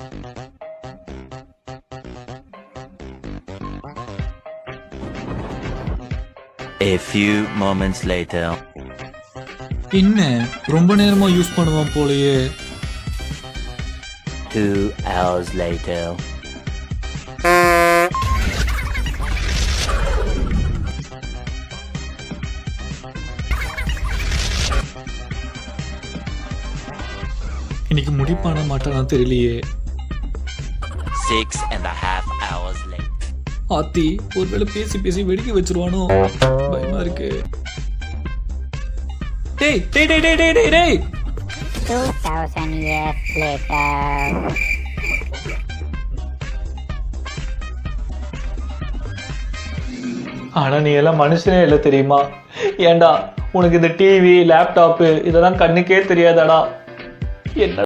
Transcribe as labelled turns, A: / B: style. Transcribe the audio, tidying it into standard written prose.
A: A few moments later.
B: என்ன ரொம்ப நேரமா யூஸ் பண்ணுவான் போலயே.
A: 2 hours later.
B: இன்னைக்கு முடிப்பான மாட்டானா தெரியலையே.
A: 6.5 hours later.
B: ஆத்தி ஒருவேளை பேசி பேசி வெடிக்க வச்சிருவானோ, பயமா இருக்கு. டேய் டேய் டேய் டேய் டேய் டேய்
C: 2000 years later.
B: ஆனா நீ எல்லாம் மனுஷனே இல்லை தெரியுமா? ஏண்டா உனக்கு இந்த டிவி லேப்டாப்பு இதெல்லாம் கண்ணுக்கே தெரியாதாடா? என்ன